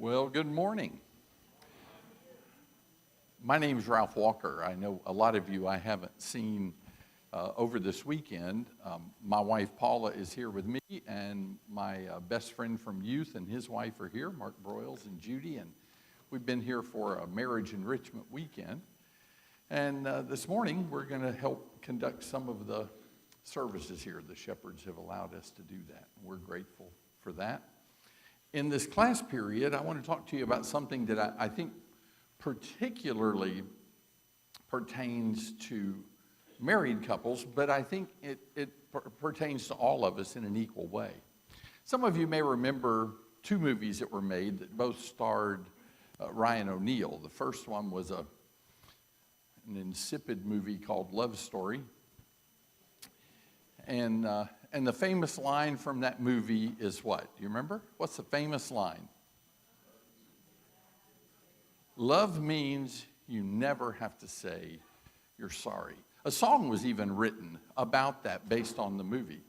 Well, good morning. My name is Ralph Walker. I know a lot of you I haven't seen over this weekend. My wife Paula is here with me, and my best friend from youth and his wife are here, Mark Broyles and Judy, and we've been here for a marriage enrichment weekend. And this morning we're going to help conduct some of the services here. The shepherds have allowed us to do that. We're grateful for that. In this class period, I want to talk to you about something that I think particularly pertains to married couples, but I think it pertains to all of us in an equal way. Some of you may remember two movies that were made that both starred Ryan O'Neal. The first one was an insipid movie called Love Story. And the famous line from that movie is what? Do you remember? What's the famous line? Love means you never have to say you're sorry. A song was even written about that based on the movie.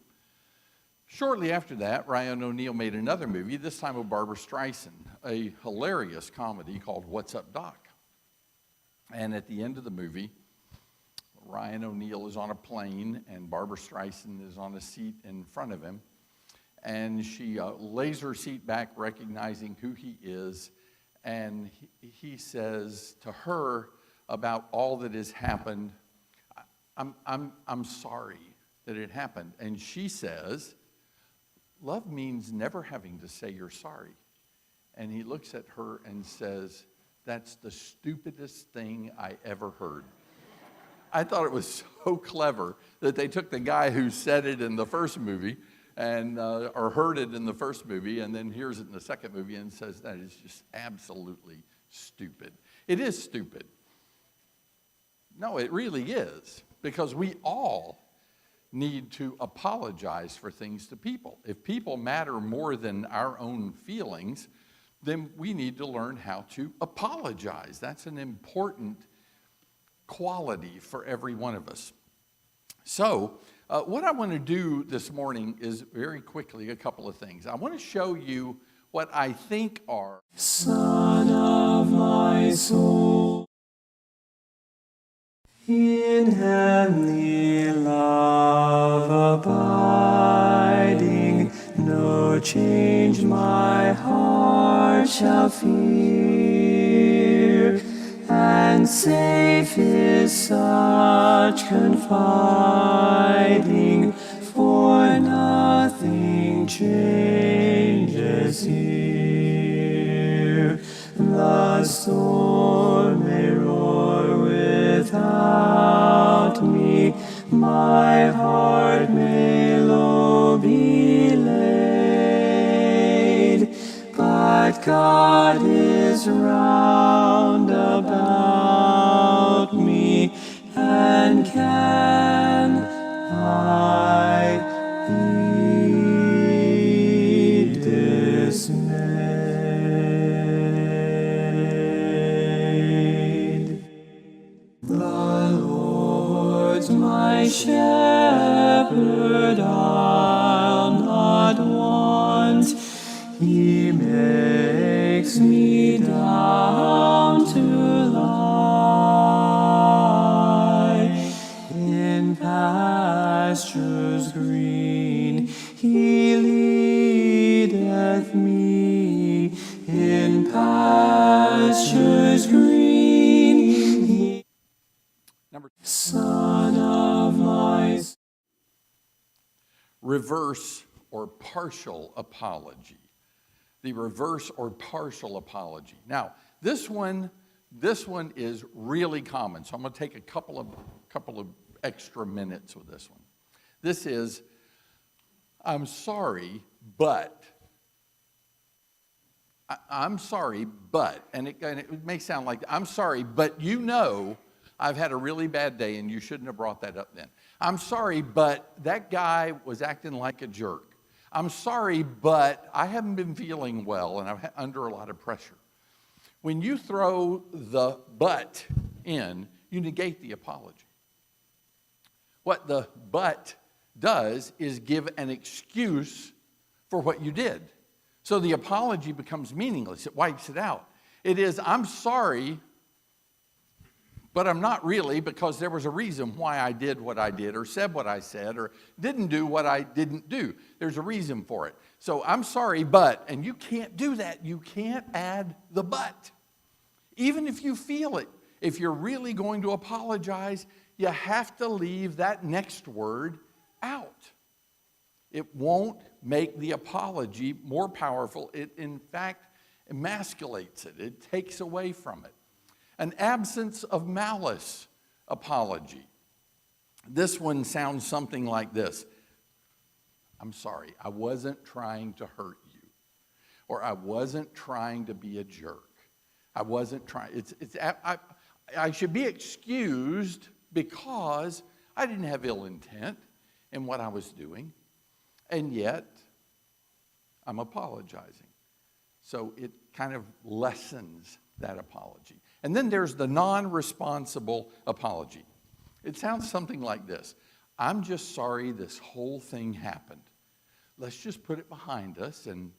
Shortly after that, Ryan O'Neal made another movie, this time with Barbra Streisand, a hilarious comedy called What's Up, Doc? And at the end of the movie, Ryan O'Neal is on a plane, and Barbra Streisand is on a seat in front of him. And she lays her seat back, recognizing who he is. And he says to her about all that has happened, I'm sorry that it happened. And she says, love means never having to say you're sorry. And he looks at her and says, that's the stupidest thing I ever heard. I thought it was so clever that they took the guy who said it in the first movie and or heard it in the first movie and then hears it in the second movie and says that is just absolutely stupid. It is stupid. No, it really is, because we all need to apologize for things to people. If people matter more than our own feelings, then we need to learn how to apologize. That's an important quality for every one of us. So, what I want to do this morning is very quickly a couple of things. I want to show you what I think are Son of my soul, in heavenly love abiding, no change my heart shall fear. And safe is such confiding, for nothing changes here. The storm may roar without me, my heart may low be laid, but God is round about me, and can I be dismayed? The Lord's my shepherd, I'll not want. He makes me down to lie in pastures green. He leadeth me in pastures green. Number two. Son of my reverse or partial apology. The reverse or partial apology. Now, this one is really common, so I'm going to take a couple of extra minutes with this one. This is, I'm sorry, but. I'm sorry, but, and it may sound like, I'm sorry, but you know I've had a really bad day and you shouldn't have brought that up then. I'm sorry, but that guy was acting like a jerk. I'm sorry, but I haven't been feeling well and I'm under a lot of pressure. When you throw the but in, you negate the apology. What the but does is give an excuse for what you did. So the apology becomes meaningless. It wipes it out. It is, I'm sorry, but I'm not really, because there was a reason why I did what I did or said what I said or didn't do what I didn't do. There's a reason for it. So I'm sorry, but, and you can't do that. You can't add the but. Even if you feel it, if you're really going to apologize, you have to leave that next word out. It won't make the apology more powerful. It, in fact, emasculates it. It takes away from it. An absence of malice apology. This one sounds something like this. I'm sorry, I wasn't trying to hurt you. Or I wasn't trying to be a jerk. I wasn't trying. I should be excused because I didn't have ill intent in what I was doing. And yet, I'm apologizing. So it kind of lessens that apology. And then there's the non-responsible apology. It sounds something like this. I'm just sorry this whole thing happened. Let's just put it behind us. And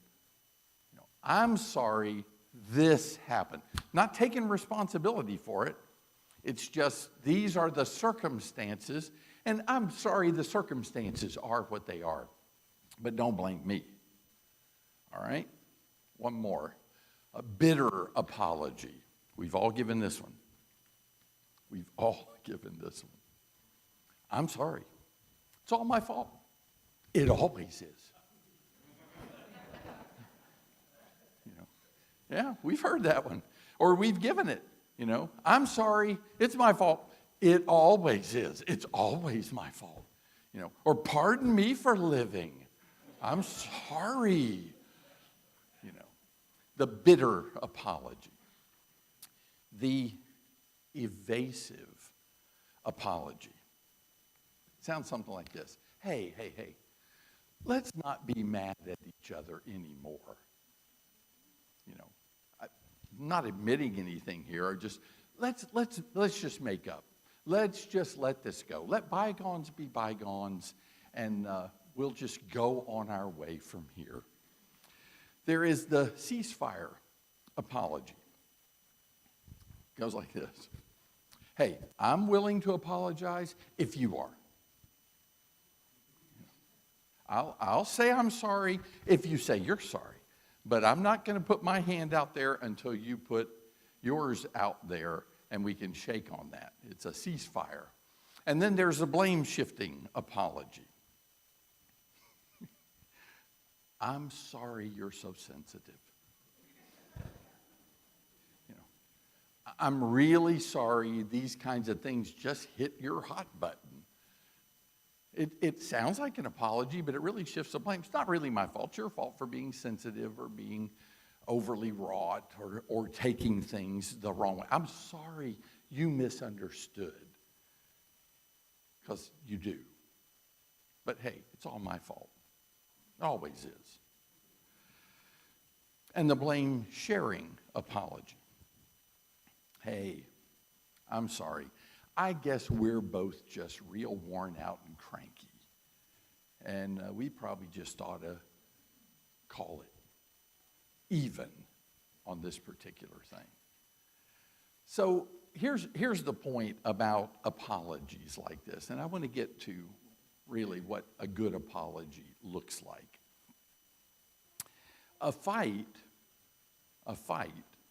I'm sorry this happened. Not taking responsibility for it. It's just these are the circumstances. And I'm sorry the circumstances are what they are. But don't blame me. All right? One more. A bitter apology. We've all given this one. We've all given this one. I'm sorry. It's all my fault. It always is. Yeah, we've heard that one. Or we've given it, I'm sorry. It's my fault. It always is. It's always my fault. Or pardon me for living. I'm sorry. The bitter apology. The evasive apology. It sounds something like this. Hey, let's not be mad at each other anymore. I'm not admitting anything here, or just let's just make up. Let's just let this go. Let bygones be bygones, and we'll just go on our way from here. There is the ceasefire apology. It goes like this. Hey, I'm willing to apologize if you are. I'll say I'm sorry if you say you're sorry. But I'm not going to put my hand out there until you put yours out there and we can shake on that. It's a ceasefire. And then there's a blame-shifting apology. I'm sorry you're so sensitive. I'm really sorry these kinds of things just hit your hot button. It sounds like an apology, but it really shifts the blame. It's not really my fault. It's your fault for being sensitive or being overly wrought or taking things the wrong way. I'm sorry you misunderstood, because you do. But hey, it's all my fault. It always is. And the blame-sharing apology. Hey, I'm sorry. I guess we're both just real worn out and cranky. And we probably just ought to call it even on this particular thing. So here's the point about apologies like this. And I want to get to really what a good apology looks like. A fight,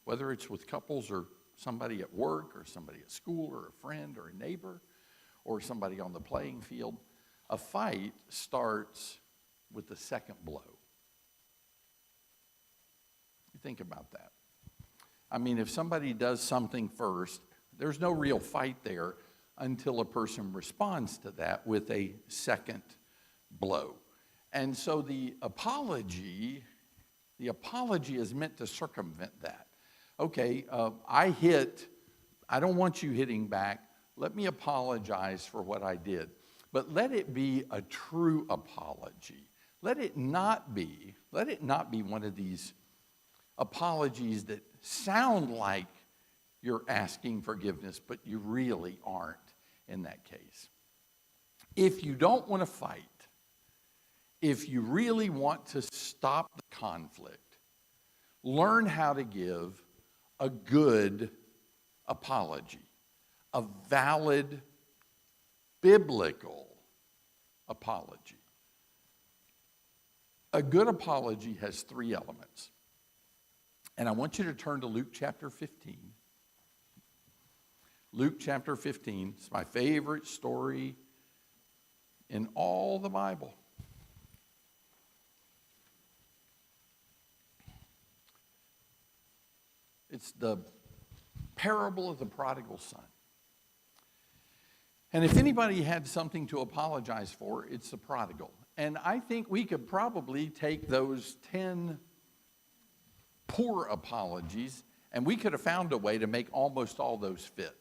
whether it's with couples or somebody at work or somebody at school or a friend or a neighbor or somebody on the playing field, a fight starts with the second blow. You think about that. I mean, if somebody does something first, there's no real fight there until a person responds to that with a second blow. And so the apology is meant to circumvent that. Okay, I don't want you hitting back. Let me apologize for what I did. But let it be a true apology. Let it not be one of these apologies that sound like you're asking forgiveness, but you really aren't in that case. If you don't want to fight, if you really want to stop the conflict, learn how to give a good apology, a valid biblical apology. A good apology has three elements. And I want you to turn to Luke chapter 15. Luke chapter 15 is my favorite story in all the Bible. It's the parable of the prodigal son. And if anybody had something to apologize for, it's the prodigal. And I think we could probably take those 10 poor apologies and we could have found a way to make almost all those fit.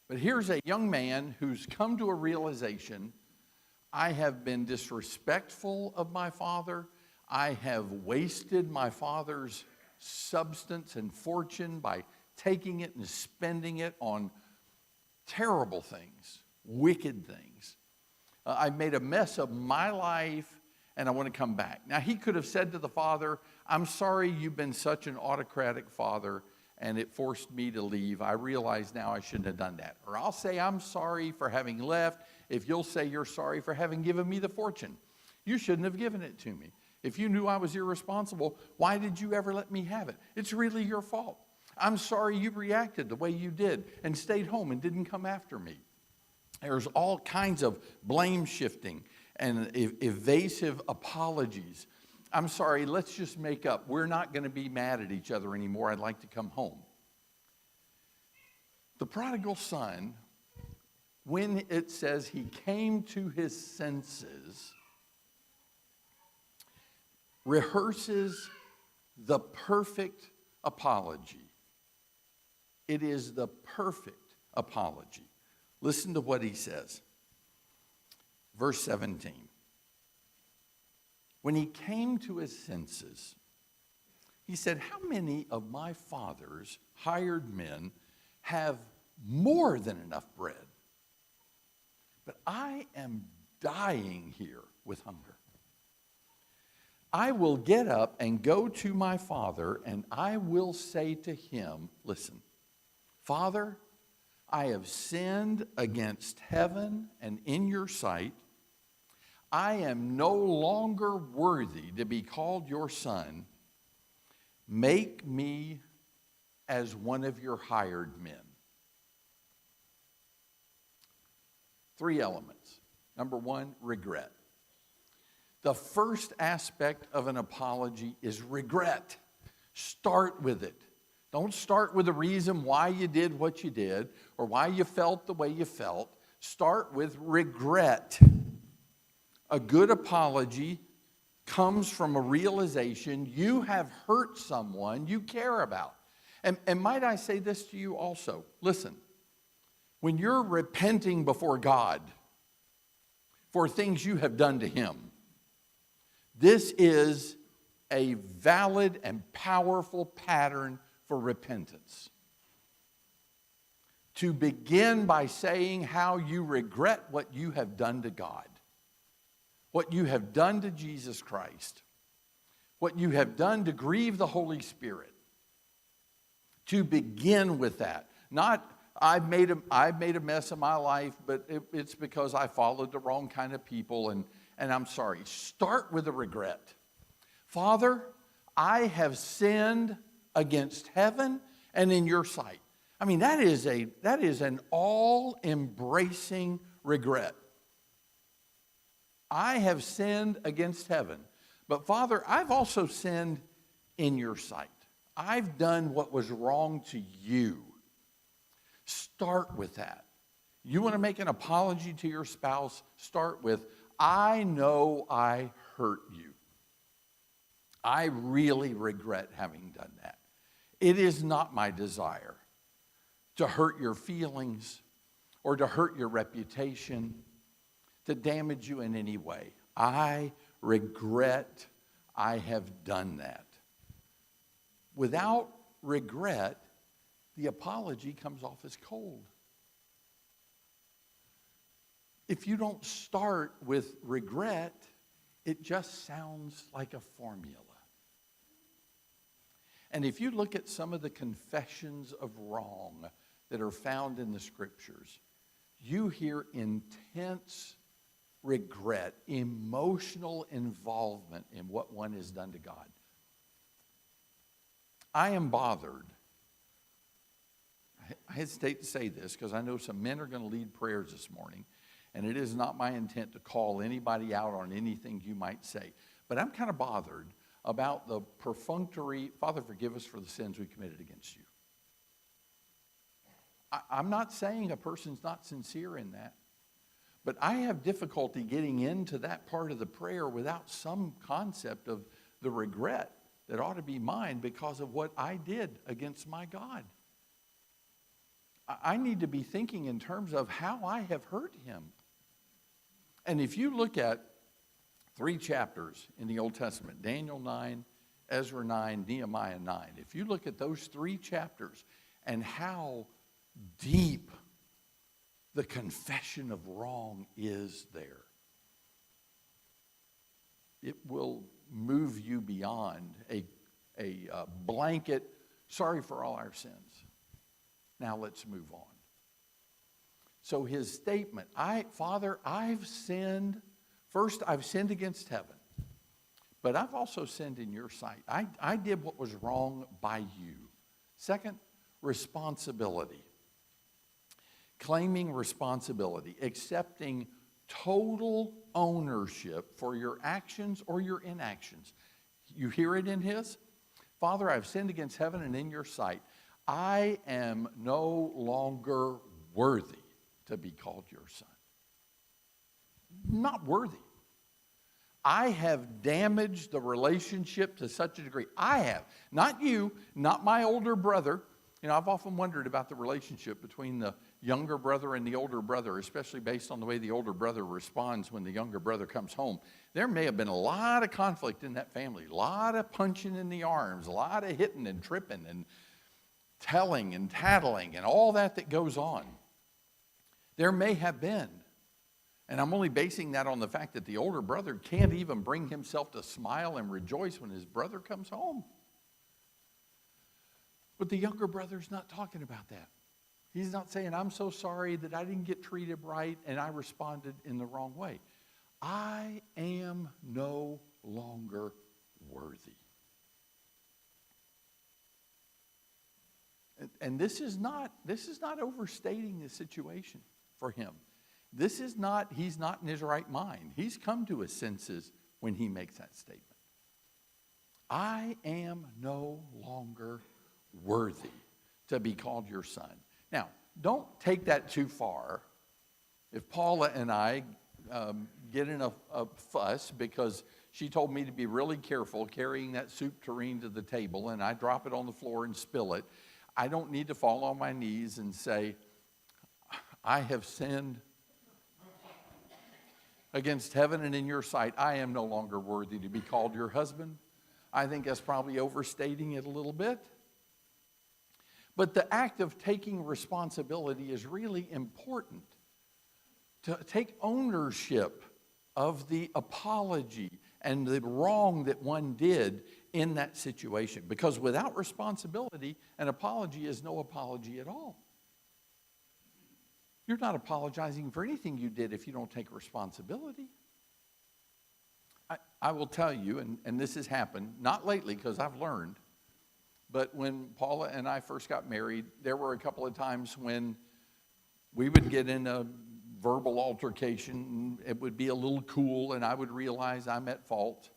But here's a young man who's come to a realization, I have been disrespectful of my father. I have wasted my father's substance and fortune by taking it and spending it on terrible things, wicked things. I've made a mess of my life and I want to come back. Now, he could have said to the father, I'm sorry you've been such an autocratic father and it forced me to leave. I realize now I shouldn't have done that. Or I'll say I'm sorry for having left if you'll say you're sorry for having given me the fortune. You shouldn't have given it to me. If you knew I was irresponsible, why did you ever let me have it? It's really your fault. I'm sorry you reacted the way you did and stayed home and didn't come after me. There's all kinds of blame shifting and evasive apologies. I'm sorry, let's just make up. We're not going to be mad at each other anymore. I'd like to come home. The prodigal son, when it says he came to his senses, rehearses the perfect apology. It is the perfect apology. Listen to what he says. Verse 17. When he came to his senses, he said, how many of my father's hired men have more than enough bread? But I am dying here with hunger. I will get up and go to my father, and I will say to him, listen, Father, I have sinned against heaven and in your sight. I am no longer worthy to be called your son. Make me as one of your hired men. Three elements. Number one, regret. The first aspect of an apology is regret. Start with it. Don't start with the reason why you did what you did or why you felt the way you felt. Start with regret. A good apology comes from a realization you have hurt someone you care about. And might I say this to you also? Listen, when you're repenting before God for things you have done to him, this is a valid and powerful pattern for repentance. To begin by saying how you regret what you have done to God, what you have done to Jesus Christ, what you have done to grieve the Holy Spirit. To begin with that. Not, I've made a mess of my life, but it's because I followed the wrong kind of people and I'm sorry. Start with a regret. Father, I have sinned against heaven and in your sight. I mean, that is an all-embracing regret. I have sinned against heaven. But Father, I've also sinned in your sight. I've done what was wrong to you. Start with that. You want to make an apology to your spouse? Start with, I know I hurt you. I really regret having done that. It is not my desire to hurt your feelings or to hurt your reputation, to damage you in any way. I regret I have done that. Without regret, the apology comes off as cold. If you don't start with regret, it just sounds like a formula. And if you look at some of the confessions of wrong that are found in the scriptures, you hear intense regret, emotional involvement in what one has done to God. I am bothered. I hesitate to say this because I know some men are going to lead prayers this morning, and it is not my intent to call anybody out on anything you might say. But I'm kind of bothered about the perfunctory, Father, forgive us for the sins we committed against you. I'm not saying a person's not sincere in that, but I have difficulty getting into that part of the prayer without some concept of the regret that ought to be mine because of what I did against my God. I need to be thinking in terms of how I have hurt him. And if you look at 3 chapters in the Old Testament, Daniel 9, Ezra 9, Nehemiah 9, if you look at those 3 chapters and how deep the confession of wrong is there, it will move you beyond a blanket, sorry for all our sins. Now let's move on. So his statement, Father, I've sinned. First, I've sinned against heaven, but I've also sinned in your sight. I did what was wrong by you. Second, responsibility. Claiming responsibility, accepting total ownership for your actions or your inactions. You hear it in his? Father, I've sinned against heaven and in your sight. I am no longer worthy to be called your son. Not worthy. I have damaged the relationship to such a degree. I have. Not you, not my older brother. You know, I've often wondered about the relationship between the younger brother and the older brother, especially based on the way the older brother responds when the younger brother comes home. There may have been a lot of conflict in that family, a lot of punching in the arms, a lot of hitting and tripping and telling and tattling and all that goes on. There may have been. And I'm only basing that on the fact that the older brother can't even bring himself to smile and rejoice when his brother comes home. But the younger brother's not talking about that. He's not saying, I'm so sorry that I didn't get treated right and I responded in the wrong way. I am no longer worthy. And this is not overstating the situation for him. He's not in his right mind. He's come to his senses when he makes that statement. I am no longer worthy to be called your son. Now, don't take that too far. If Paula and I get in a fuss because she told me to be really careful carrying that soup tureen to the table and I drop it on the floor and spill it, I don't need to fall on my knees and say, I have sinned against heaven and in your sight. I am no longer worthy to be called your husband. I think that's probably overstating it a little bit. But the act of taking responsibility is really important. To take ownership of the apology and the wrong that one did in that situation. Because without responsibility, an apology is no apology at all. You're not apologizing for anything you did if you don't take responsibility. I will tell you, and this has happened, not lately because I've learned, but when Paula and I first got married, there were a couple of times when we would get in a verbal altercation. It would be a little cool, and I would realize I'm at fault.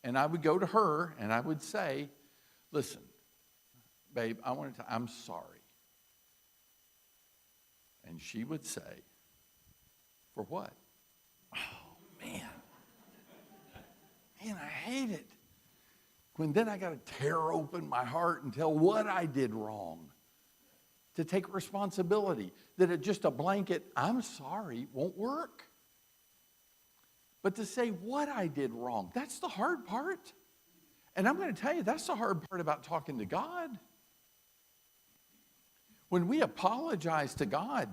And I would go to her, and I would say, listen, babe, I'm sorry. And she would say, for what? Oh, man. Man, I hate it. When then I got to tear open my heart and tell what I did wrong. To take responsibility. That it just a blanket, I'm sorry, won't work. But to say what I did wrong, that's the hard part. And I'm going to tell you, that's the hard part about talking to God. When we apologize to God,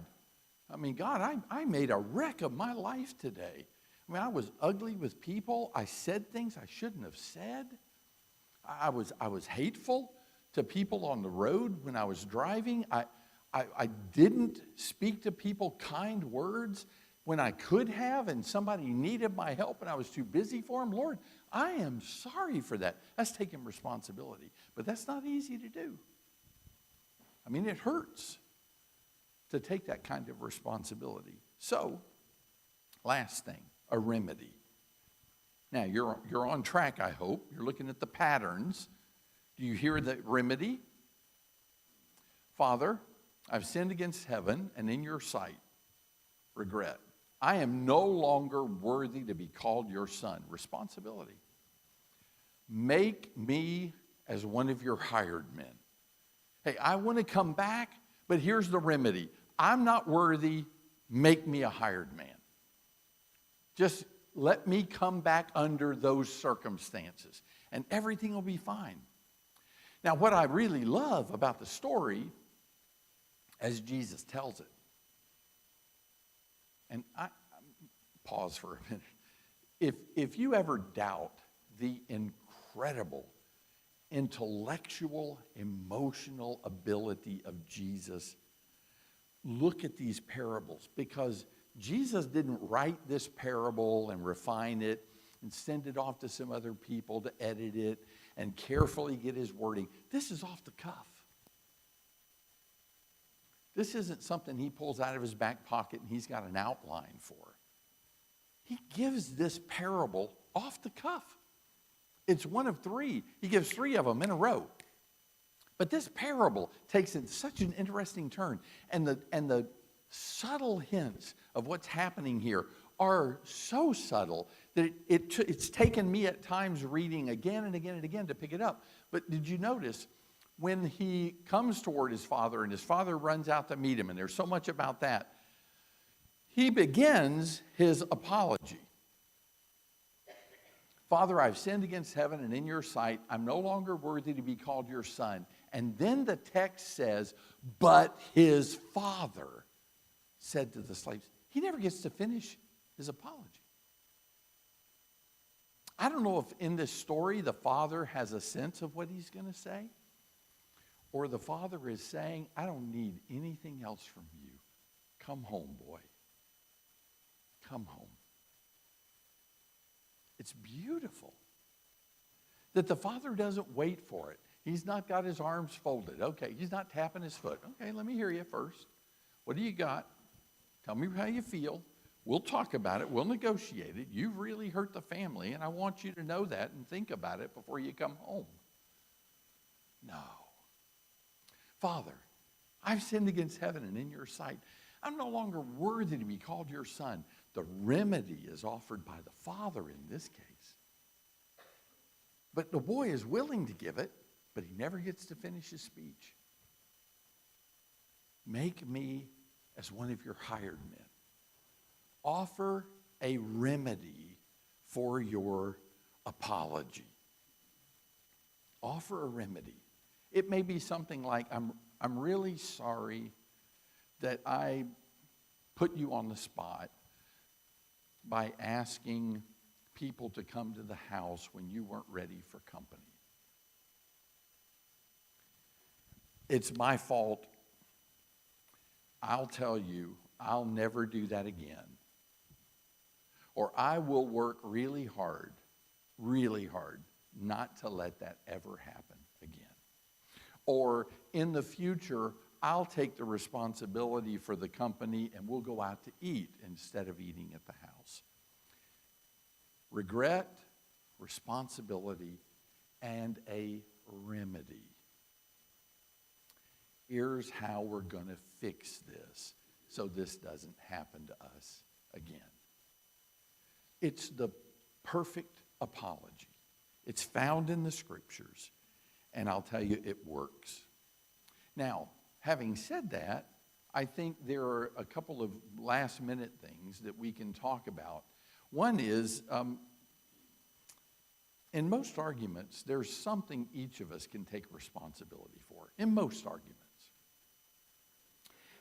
I mean, God, I made a wreck of my life today. I mean, I was ugly with people. I said things I shouldn't have said. I was hateful to people on the road when I was driving. I didn't speak to people kind words when I could have, and somebody needed my help and I was too busy for them. Lord, I am sorry for that. That's taking responsibility. But that's not easy to do. I mean, it hurts to take that kind of responsibility. So, last thing, a remedy. Now, you're on track, I hope. You're looking at the patterns. Do you hear the remedy? Father, I've sinned against heaven and in your sight. Regret. I am no longer worthy to be called your son. Responsibility. Make me as one of your hired men. Hey, I want to come back, but here's the remedy. I'm not worthy. Make me a hired man. Just let me come back under those circumstances, and everything will be fine. Now, what I really love about the story, as Jesus tells it, and I pause for a minute. If you ever doubt the incredible intellectual, emotional ability of Jesus, look at these parables, because Jesus didn't write this parable and refine it and send it off to some other people to edit it and carefully get his wording. This is off the cuff. This isn't something he pulls out of his back pocket and he's got an outline for. He gives this parable off the cuff. It's one of three. He gives three of them in a row. But this parable takes in such an interesting turn. And the subtle hints of what's happening here are so subtle that it's taken me at times reading again and again and again to pick it up. But did you notice when he comes toward his father and his father runs out to meet him, and there's so much about that, he begins his apology. Father, I've sinned against heaven and in your sight. I'm no longer worthy to be called your son. And then the text says, but his father said to the slaves. He never gets to finish his apology. I don't know if in this story the father has a sense of what he's going to say, or the father is saying, I don't need anything else from you. Come home, boy. Come home. It's beautiful that the father doesn't wait for it. He's not got his arms folded. Okay, he's not tapping his foot. Okay, let me hear you first. What do you got? Tell me how you feel. We'll talk about it. We'll negotiate it. You've really hurt the family, and I want you to know that and think about it before you come home. No. Father, I've sinned against heaven and in your sight. I'm no longer worthy to be called your son. The remedy is offered by the father in this case. But the boy is willing to give it, but he never gets to finish his speech. Make me as one of your hired men. Offer a remedy for your apology. Offer a remedy. It may be something like, I'm really sorry that I put you on the spot by asking people to come to the house when you weren't ready for company. It's my fault. I'll tell you, I'll never do that again. Or I will work really hard, not to let that ever happen again. Or in the future, I'll take the responsibility for the company and we'll go out to eat instead of eating at the house. Regret, responsibility, and a remedy. Here's how we're going to fix this so this doesn't happen to us again. It's the perfect apology. It's found in the scriptures, and I'll tell you, it works. Now, having said that, I think there are a couple of last-minute things that we can talk about. One is, in most arguments, there's something each of us can take responsibility for, in most arguments.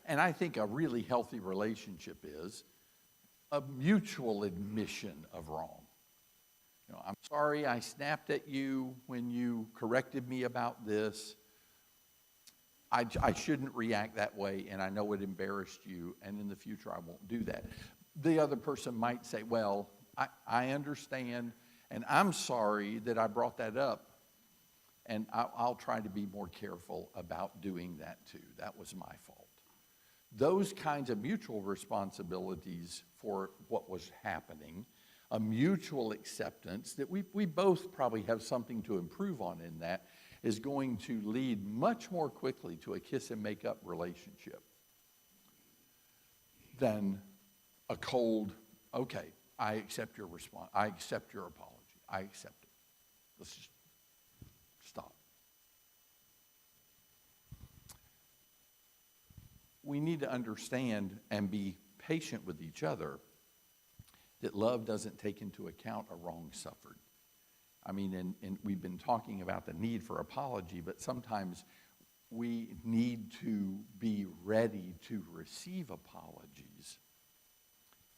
And I think a really healthy relationship is a mutual admission of wrong. I'm sorry I snapped at you when you corrected me about this. I shouldn't react that way, and I know it embarrassed you, and in the future I won't do that. The other person might say, well, I understand, and I'm sorry that I brought that up, and I'll try to be more careful about doing that too. That was my fault. Those kinds of mutual responsibilities for what was happening, a mutual acceptance that we both probably have something to improve on in that, is going to lead much more quickly to a kiss and make up relationship than a cold, okay, I accept your response, I accept your apology, I accept it. Let's just stop. We need to understand and be patient with each other that love doesn't take into account a wrong suffered. I mean, and we've been talking about the need for apology, but sometimes we need to be ready to receive apologies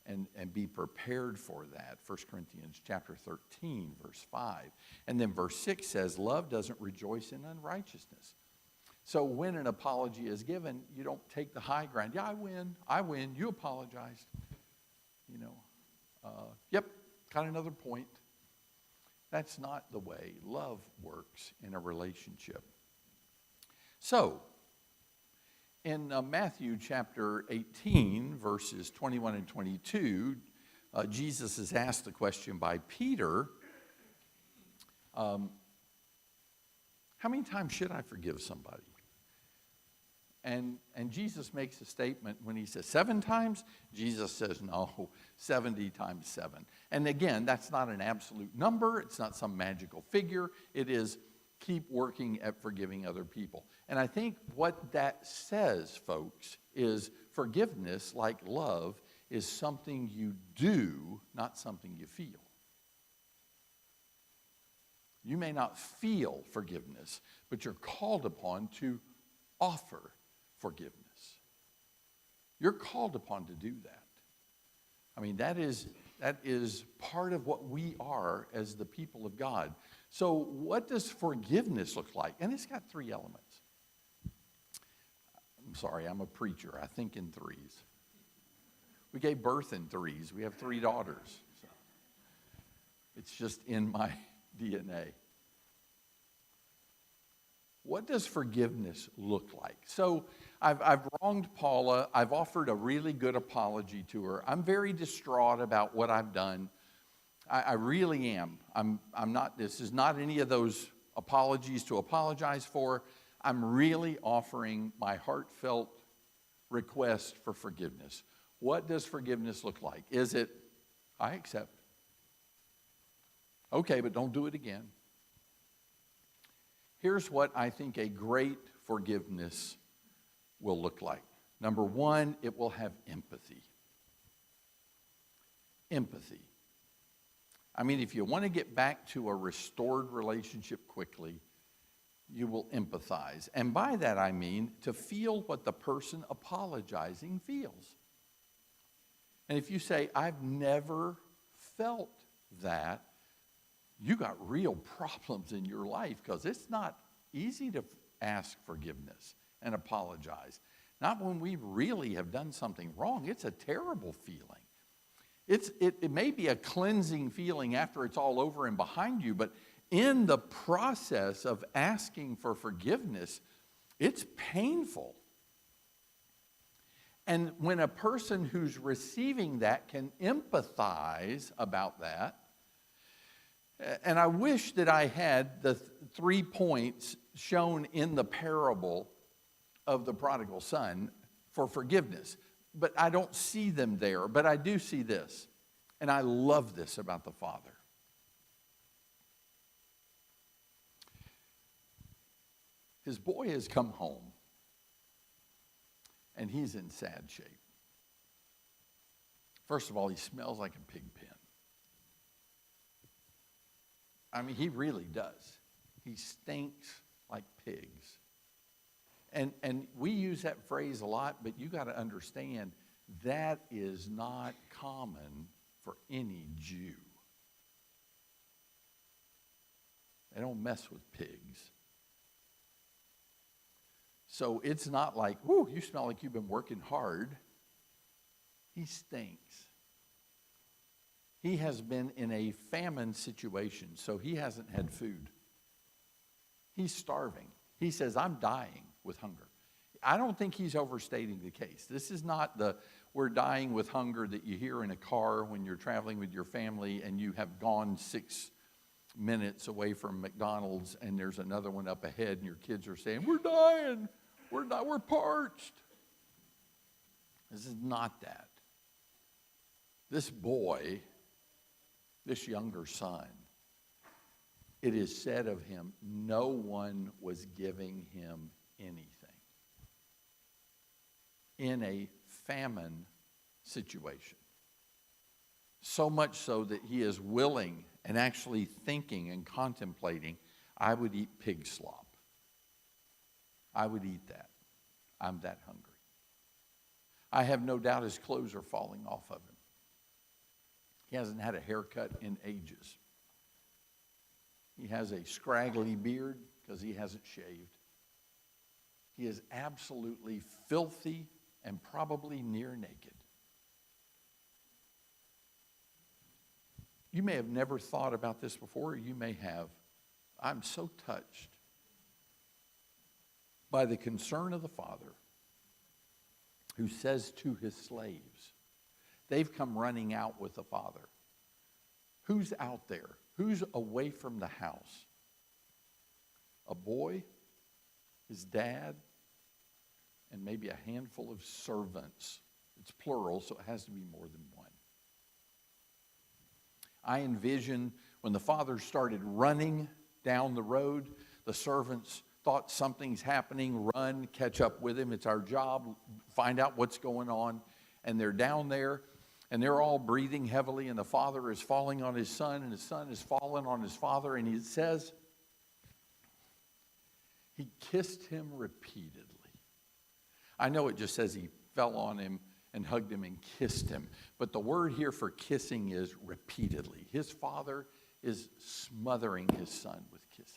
and be prepared for that. 1 Corinthians chapter 13, verse 5. And then verse 6 says, love doesn't rejoice in unrighteousness. So when an apology is given, you don't take the high ground. Yeah, I win, you apologized. Yep, got another point. That's not the way love works in a relationship. So, in Matthew chapter 18, verses 21 and 22, Jesus is asked the question by Peter, how many times should I forgive somebody? And Jesus makes a statement when he says 7 times. Jesus says, no, 70 times 7. And again, that's not an absolute number. It's not some magical figure. It is keep working at forgiving other people. And I think what that says, folks, is forgiveness, like love, is something you do, not something you feel. You may not feel forgiveness, but you're called upon to offer forgiveness. You're called upon to do that. I mean, that is part of what we are as the people of God. So what does forgiveness look like? And it's got 3 elements. I'm sorry, I'm a preacher. I think in 3s. We gave birth in 3s. We have 3 daughters. So it's just in my DNA. What does forgiveness look like? So I've wronged Paula. I've offered a really good apology to her. I'm very distraught about what I've done. I really am. I'm not, this is not any of those apologies to apologize for. I'm really offering my heartfelt request for forgiveness. What does forgiveness look like? Is it, I accept. Okay, but don't do it again. Here's what I think a great forgiveness will look like. Number 1, it will have empathy. Empathy. I mean, if you want to get back to a restored relationship quickly, you will empathize. And by that I mean to feel what the person apologizing feels. And if you say, I've never felt that, you got real problems in your life, because it's not easy to ask forgiveness and apologize. Not when we really have done something wrong. It's a terrible feeling. It may be a cleansing feeling after it's all over and behind you, but in the process of asking for forgiveness, it's painful. And when a person who's receiving that can empathize about that, and I wish that I had the 3 points shown in the parable of the prodigal son for forgiveness, but I don't see them there. But I do see this, and I love this about the Father. His boy has come home, and he's in sad shape. First of all, he smells like a pig pen. I mean, he really does. He stinks like pigs. And we use that phrase a lot, but you got to understand that is not common for any Jew. don't mess with pigs. So it's not like, whoo, you smell like you've been working hard. He stinks. He has been in a famine situation, so he hasn't had food. He's starving. He says, I'm dying with hunger. I don't think he's overstating the case. This is not the we're dying with hunger that you hear in a car when you're traveling with your family and you have gone 6 minutes away from McDonald's and there's another one up ahead and your kids are saying, we're dying, we're parched. This is not that. This boy, this younger son, it is said of him, no one was giving him anything. In a famine situation. So much so that he is willing and actually thinking and contemplating, I would eat pig slop. I would eat that. I'm that hungry. I have no doubt his clothes are falling off of him. He hasn't had a haircut in ages. He has a scraggly beard because he hasn't shaved. He is absolutely filthy and probably near naked. You may have never thought about this before, or you may have. I'm so touched by the concern of the Father who says to his slaves, they've come running out with the Father. Who's out there? Who's away from the house? A boy, his dad, and maybe a handful of servants. It's plural, so it has to be more than one. I envision when the father started running down the road, the servants thought something's happening, run, catch up with him. It's our job, find out what's going on. And they're down there, and they're all breathing heavily, and the father is falling on his son, and his son is falling on his father, and he says, he kissed him repeatedly. I know it just says he fell on him and hugged him and kissed him. But the word here for kissing is repeatedly. His father is smothering his son with kisses.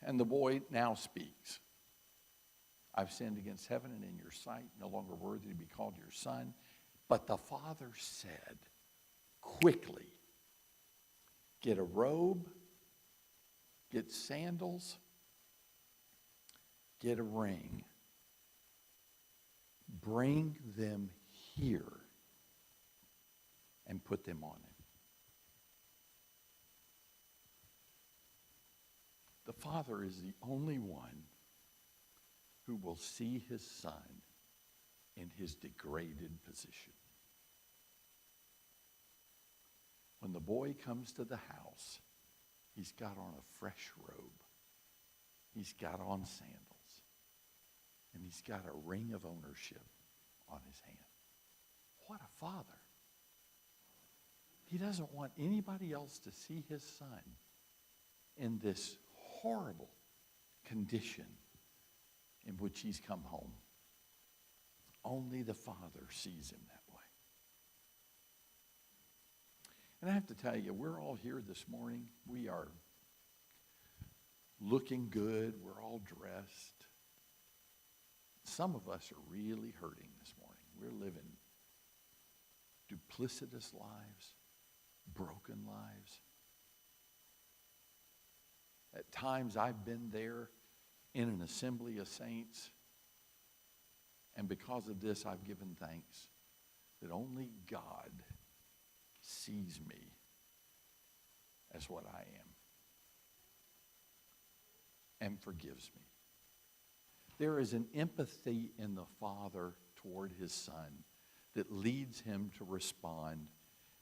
And the boy now speaks. I've sinned against heaven and in your sight, no longer worthy to be called your son. But the father said, quickly, get a robe, get sandals, get a ring, bring them here, and put them on him. The father is the only one who will see his son in his degraded position. When the boy comes to the house, he's got on a fresh robe. He's got on sandals. And he's got a ring of ownership on his hand. What a father. He doesn't want anybody else to see his son in this horrible condition in which he's come home. Only the Father sees him that way. And I have to tell you, we're all here this morning. We are looking good. We're all dressed. Some of us are really hurting this morning. We're living duplicitous lives, broken lives. At times I've been there in an assembly of saints, and because of this I've given thanks that only God sees me as what I am and forgives me. There is an empathy in the Father toward his Son that leads him to respond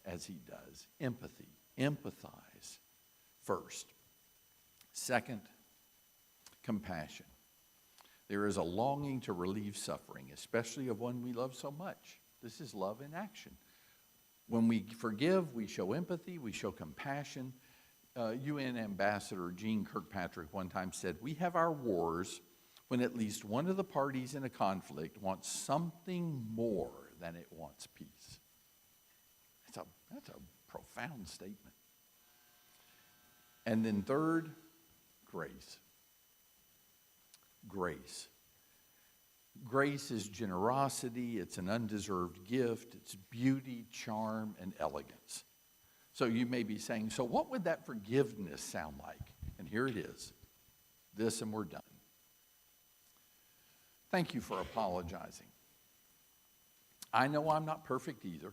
as he does. Empathy. Empathize first. Second, compassion. There is a longing to relieve suffering, especially of one we love so much. This is love in action. When we forgive, we show empathy, we show compassion. UN Ambassador Jeane Kirkpatrick one time said, we have our wars when at least one of the parties in a conflict wants something more than it wants peace. That's a Profound statement. And then third, grace. Grace. Grace is generosity, it's an undeserved gift, it's beauty, charm, and elegance. So you may be saying, so what would that forgiveness sound like? And here it is. This and we're done. Thank you for apologizing. I know I'm not perfect either,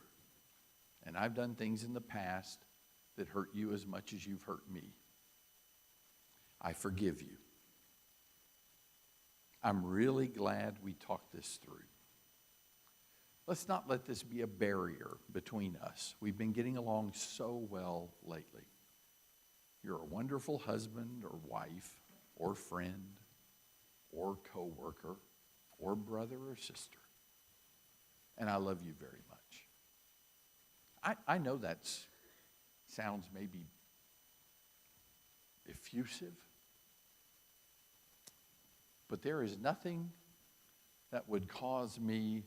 and I've done things in the past that hurt you as much as you've hurt me. I forgive you. I'm really glad we talked this through. Let's not let this be a barrier between us. We've been getting along so well lately. You're a wonderful husband or wife or friend or coworker or brother or sister. And I love you very much. I know that sounds maybe effusive, but there is nothing that would cause me